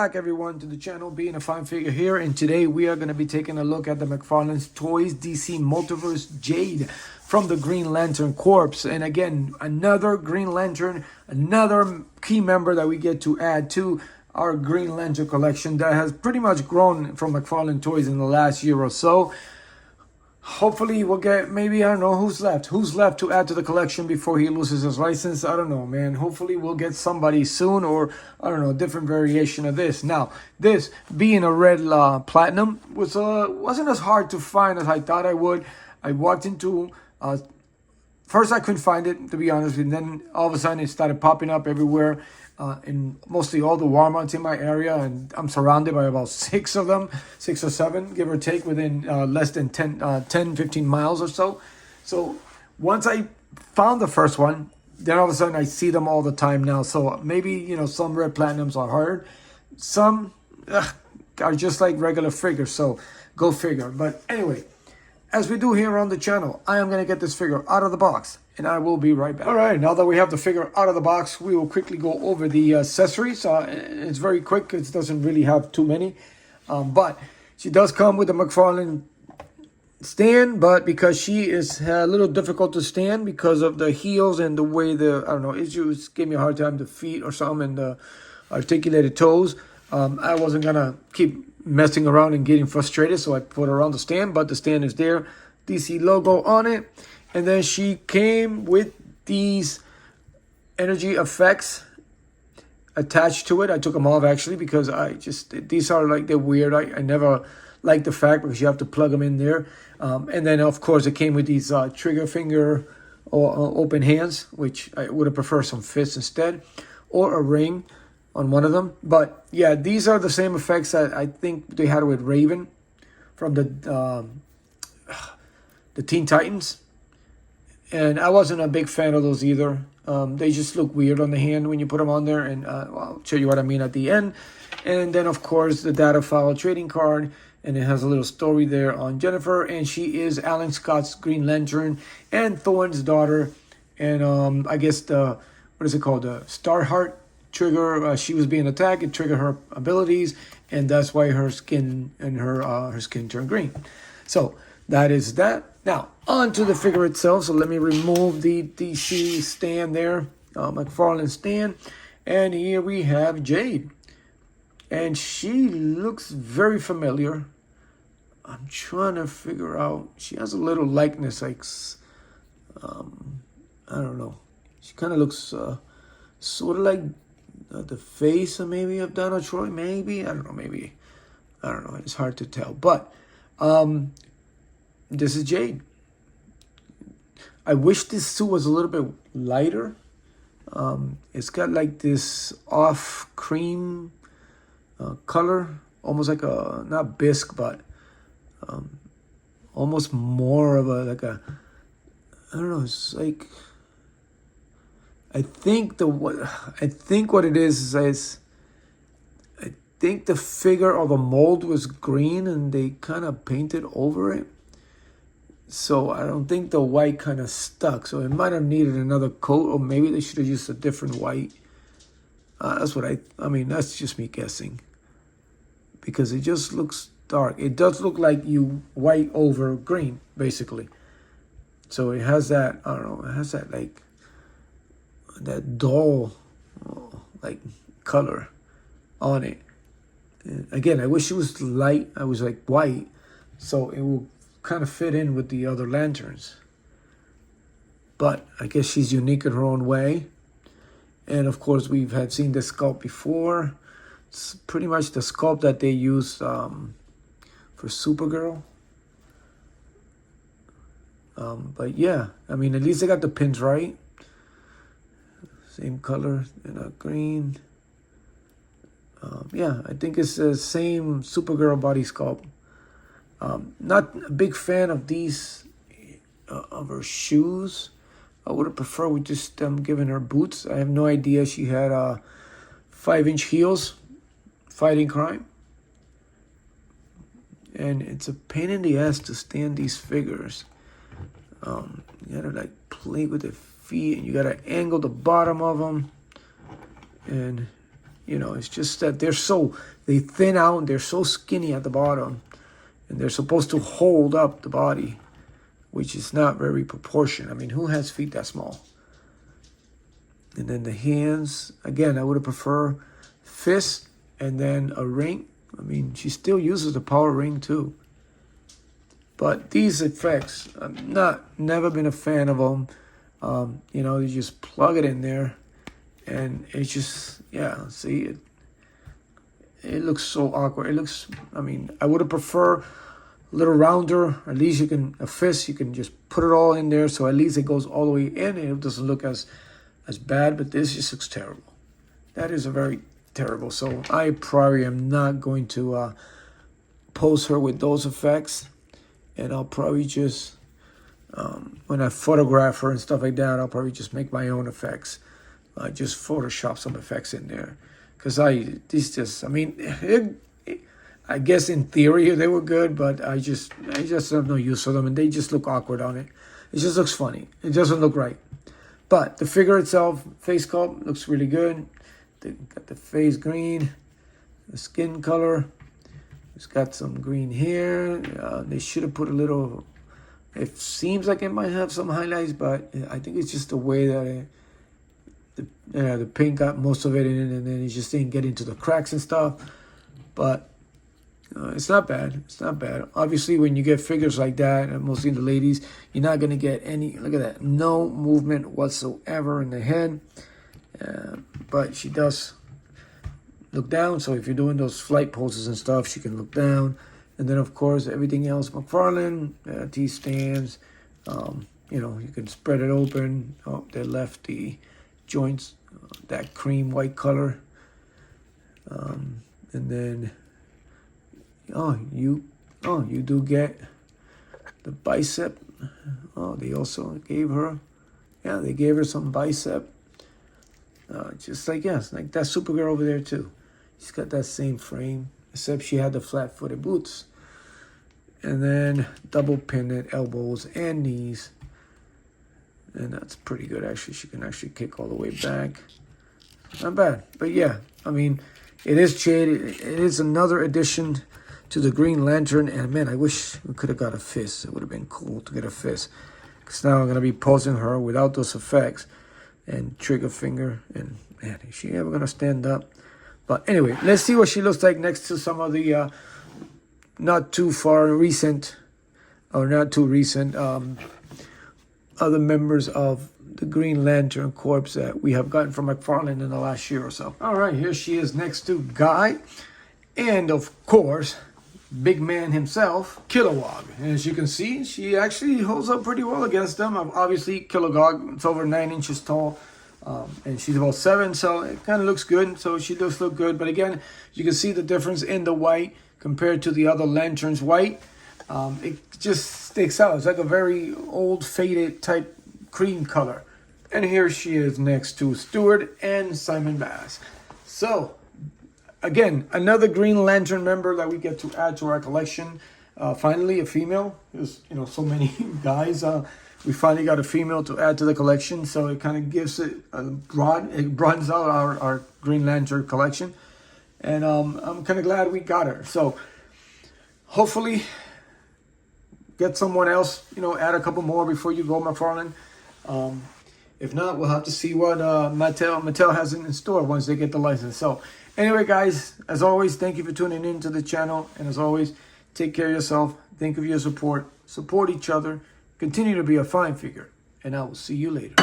back, everyone, to the channel, Being a Fine Figure here, and today we are going to be taking a look at the Mcfarlane's Toys DC Multiverse Jade from the Green Lantern Corps. And again, another Green Lantern, another key member that we get to add to our Green Lantern collection that has pretty much grown from Mcfarlane Toys in the last year or so. Hopefully we'll get, maybe, I don't know, who's left to add to the collection before he loses his license. I don't know, man. Hopefully we'll get somebody soon, or I don't know, a different variation of this. Now, this being a red platinum wasn't as hard to find as I thought I would. I walked into first I couldn't find it, to be honest, and then all of a sudden it started popping up everywhere. In mostly all the Walmarts in my area, and I'm surrounded by about 6 of them, 6 or 7, give or take, within less than 10, 15 miles or so. So once I found the first one, then all of a sudden I see them all the time now. So maybe, you know, some red platinums are hard. Some are just like regular figures, so go figure. But anyway, as we do here on the channel, I am going to get this figure out of the box, and I will be right back. All right, now that we have the figure out of the box, we will quickly go over the accessories. It's very quick. It doesn't really have too many. But she does come with a Mcfarlane stand, but because she is a little difficult to stand because of the heels and the way the, I don't know, issues gave me a hard time, the feet or something, and the articulated toes. I wasn't going to keep messing around and getting frustrated, so I put her on the stand, but the stand is there, DC logo on it. And then she came with these energy effects attached to it. I took them off actually because these are like, they're weird. I never liked the fact because you have to plug them in there. And then of course it came with these trigger finger or open hands, which I would have preferred some fists instead, or a ring on one of them. But yeah, these are the same effects that I think they had with Raven from the Teen Titans. And I wasn't a big fan of those either. They just look weird on the hand when you put them on there. And I'll show you what I mean at the end. And then, of course, the data file trading card. And it has a little story there on Jennifer. And she is Alan Scott's Green Lantern and Thorne's daughter. And I guess what is it called? The Starheart trigger. She was being attacked. It triggered her abilities. And that's why her skin and her skin turned green. So that is that. Now, onto the figure itself. So let me remove the DC stand there, Mcfarlane stand. And here we have Jade. And she looks very familiar. I'm trying to figure out. She has a little likeness, like, I don't know. She kind of looks sort of like the face maybe of Donna Troy, maybe. I don't know, maybe. I don't know. It's hard to tell. But this is Jade. I wish this suit was a little bit lighter. It's got like this off cream color, almost like a, not bisque, but almost more of a, like a, I don't know, it's like, I think what it is I think the figure or the mold was green and they kind of painted over it. So I don't think the white kind of stuck. So it might have needed another coat, or maybe they should have used a different white. That's what I mean, that's just me guessing. Because it just looks dark. It does look like you white over green, basically. So it has that, I don't know, it has that like, that dull, like, color on it. And again, I wish it was light. I was like white, so it will kind of fit in with the other lanterns. But I guess she's unique in her own way. And of course, we've seen this sculpt before. It's pretty much the sculpt that they used for Supergirl. But yeah, I mean, at least they got the pins right. Same color, they're not green. Yeah, I think it's the same Supergirl body sculpt. Not a big fan of these, of her shoes. I would have preferred with just them giving her boots. I have no idea she had 5-inch heels, fighting crime. And it's a pain in the ass to stand these figures. You gotta like play with the feet, and you gotta angle the bottom of them. And You know, it's just that they thin out and they're so skinny at the bottom. And they're supposed to hold up the body, which is not very proportioned. I mean, who has feet that small? And then the hands, again, I would have preferred fist and then a ring. I mean, she still uses the power ring too. But these effects, I'm never been a fan of them. You know, you just plug it in there, and it's just, yeah, see, it looks so awkward. It looks, I mean, I would have preferred a little rounder. At least a fist, you can just put it all in there, so at least it goes all the way in, and it doesn't look as bad, but this just looks terrible. That is a very terrible. So I probably am not going to pose her with those effects. And I'll probably just, when I photograph her and stuff like that, I'll probably just make my own effects. Just Photoshop some effects in there. Because I guess in theory they were good, but I just have no use for them. And they just look awkward on it. It just looks funny. It doesn't look right. But the figure itself, face sculpt, looks really good. They got the face green, the skin color. It's got some green hair. They should have put a little, it seems like it might have some highlights, but I think it's just the way that the paint got most of it in it, and then it just didn't get into the cracks and stuff. But it's not bad. It's not bad. Obviously, when you get figures like that, and mostly the ladies, you're not going to get any, look at that, no movement whatsoever in the head. But she does look down, so if you're doing those flight poses and stuff, she can look down. And then, of course, everything else, Mcfarlane, T-stands, you know, you can spread it open. Oh, they left the joints, that cream white color. And then, you do get the bicep. Oh, they also gave her, they gave her some bicep. Just like, yes, like that Supergirl over there too. She's got that same frame, except she had the flat-footed boots. And then double pinned elbows and knees. And that's pretty good, actually. She can actually kick all the way back. Not bad. But yeah, I mean, it is Jade. It is another addition to the Green Lantern. And man, I wish we could have got a fist. It would have been cool to get a fist. Because now I'm going to be posing her without those effects. And trigger finger. And man, is she ever going to stand up? But anyway, let's see what she looks like next to some of the not too recent other members of the Green Lantern Corps that we have gotten from Mcfarlane in the last year or so. All right, here she is next to Guy. And of course, big man himself, Kilowog. And as you can see, she actually holds up pretty well against them. Obviously, Kilowog, it's over 9 inches tall. And she's about 7, so it kind of looks good. So she does look good. But again, you can see the difference in the white compared to the other lanterns white. It just sticks out. It's like a very old faded type cream color. And here she is next to Stewart and Simon Bass. So again, another Green Lantern member that we get to add to our collection. Finally, a female. There's so many guys. We finally got a female to add to the collection, so it kind of gives it it broadens out our Green Lantern collection. And I'm kind of glad we got her. So hopefully get someone else, add a couple more before you go, Mcfarlane. If not, we'll have to see what Mattel has in store once they get the license. So anyway, guys, as always, thank you for tuning in to the channel. And as always, take care of yourself. Think of your support. Support each other. Continue to be a fine figure. And I will see you later.